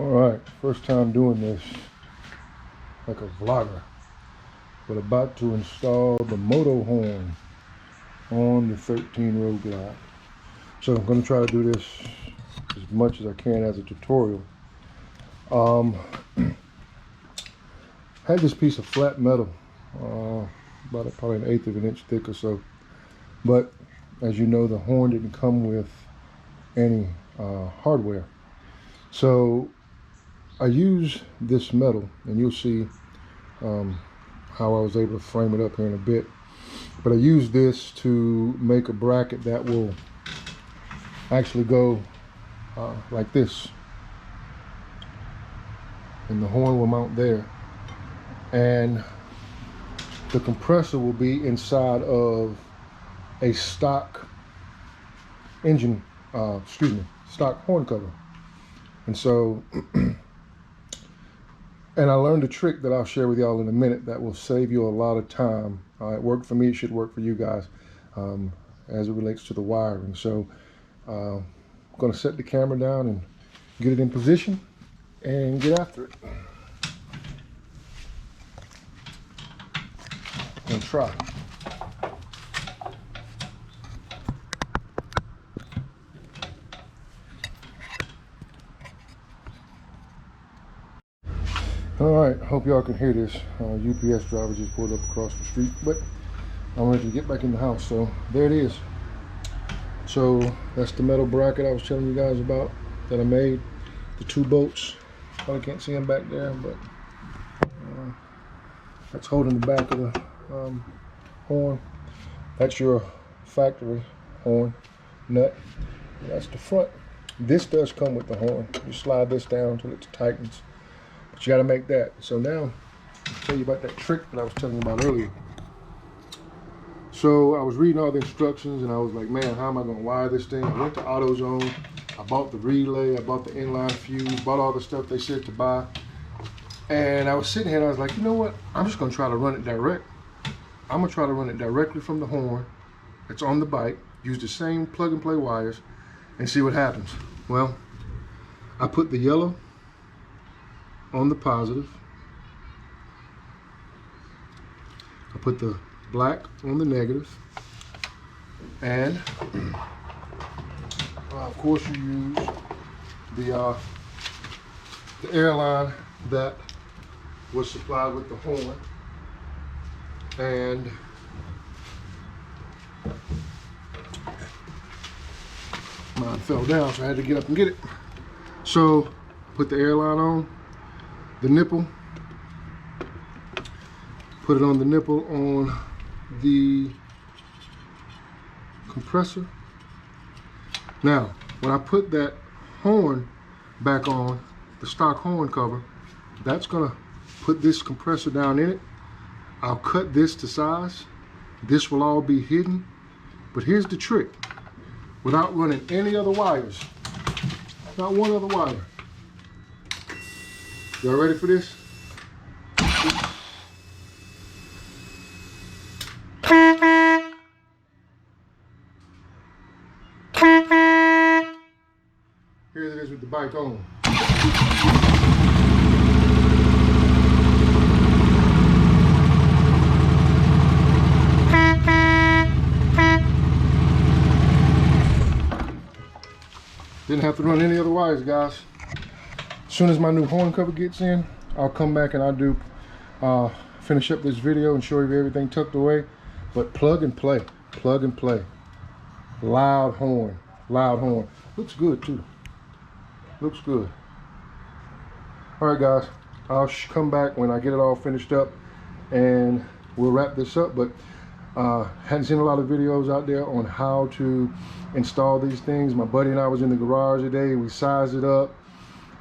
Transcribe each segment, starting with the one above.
Alright, first time doing this like a vlogger, but about to install the Moto horn on the 13 Road Glide. So I'm going to try to do this as much as I can as a tutorial. Had this piece of flat metal, about probably an eighth of an inch thick or so, but as you know, the horn didn't come with any hardware. So I use this metal, and you'll see how I was able to frame it up here in a bit. But I use this to make a bracket that will actually go like this, and the horn will mount there, and the compressor will be inside of a stock engine, stock horn cover. And so and I learned a trick that I'll share with y'all in a minute that will save you a lot of time. It worked for me, it should work for you guys as it relates to the wiring. So I'm going to set the camera down and get it in position and get after it. And try. Alright, hope y'all can hear this. UPS driver just pulled up across the street, but I'm ready to get back in the house. So there it is. So that's the metal bracket I was telling you guys about that I made. The two bolts, probably can't see them back there, but that's holding the back of the horn. That's your factory horn nut. That's the front. This does come with the horn. You slide this down until it tightens. But you got to make that. So now I'll tell you about that trick that I was telling you about earlier. So I was reading all the instructions and I was like, man, how am I going to wire this thing? I went to AutoZone. I bought the relay. I bought the inline fuse. Bought all the stuff they said to buy. And I was sitting here and I was like, you know what? I'm just going to try to run it direct. I'm going to try to run it directly from the horn that's on the bike. Use the same plug and play wires and see what happens. Well, I put the yellow on the positive. I put the black on the negative. And of course you use the airline that was supplied with the horn. And mine fell down, so I had to get up and get it. So put the airline on the nipple, put it on the nipple on the compressor. Now when I put that horn back on, the stock horn cover, that's gonna put this compressor down in it. I'll cut this to size. This will all be hidden. But here's the trick. Without running any other wires, not one other wire. Y'all ready for this? Here it is with the bike on. Didn't have to run any other wires, guys. As soon as my new horn cover gets in, I'll come back and I'll do finish up this video and show you everything tucked away. But plug and play, plug and play. Loud horn, loud horn. Looks good too. Looks good. All right, guys. I'll come back when I get it all finished up and we'll wrap this up. But hadn't seen a lot of videos out there on how to install these things. My buddy and I was in the garage today. We sized it up.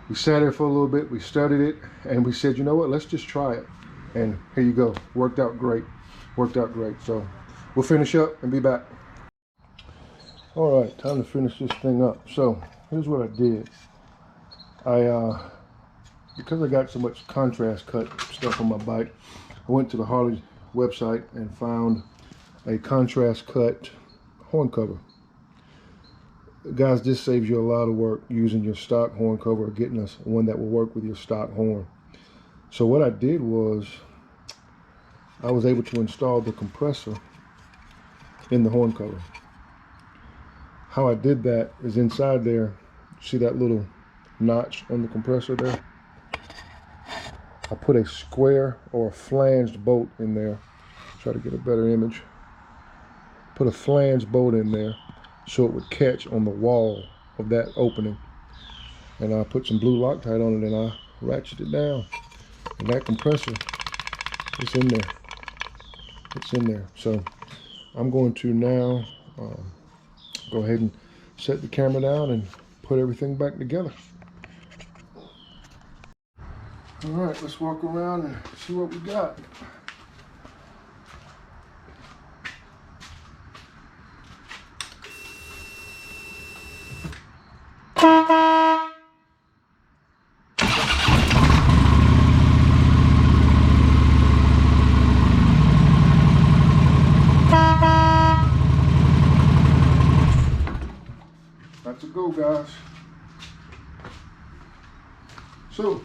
We sat there for a little bit. We studied it, and we said, you know what? Let's just try it. And here you go. Worked out great. Worked out great. So we'll finish up and be back. All right, time to finish this thing up. So here's what I did. Because I got so much contrast cut stuff on my bike, I went to the Harley website and found a contrast cut horn cover. Guys, this saves you a lot of work using your stock horn cover or getting one that will work with your stock horn. So what I did was I was able to install the compressor in the horn cover. How I did that is inside there, see that little notch on the compressor there? I put a square or a flanged bolt in there. Try to get a better image. Put a flanged bolt in there so it would catch on the wall of that opening. And I put some blue Loctite on it and I ratchet it down. And that compressor is in there. It's in there. So I'm going to now go ahead and set the camera down and put everything back together. All right, let's walk around and see what we got. That's a go, guys. So,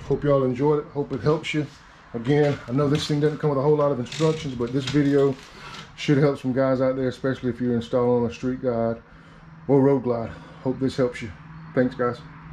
hope y'all enjoyed it. Hope it helps you. Again, I know this thing doesn't come with a whole lot of instructions, but this video should help some guys out there, especially if you're installing a street guide or road glide. Hope this helps you. Thanks, guys.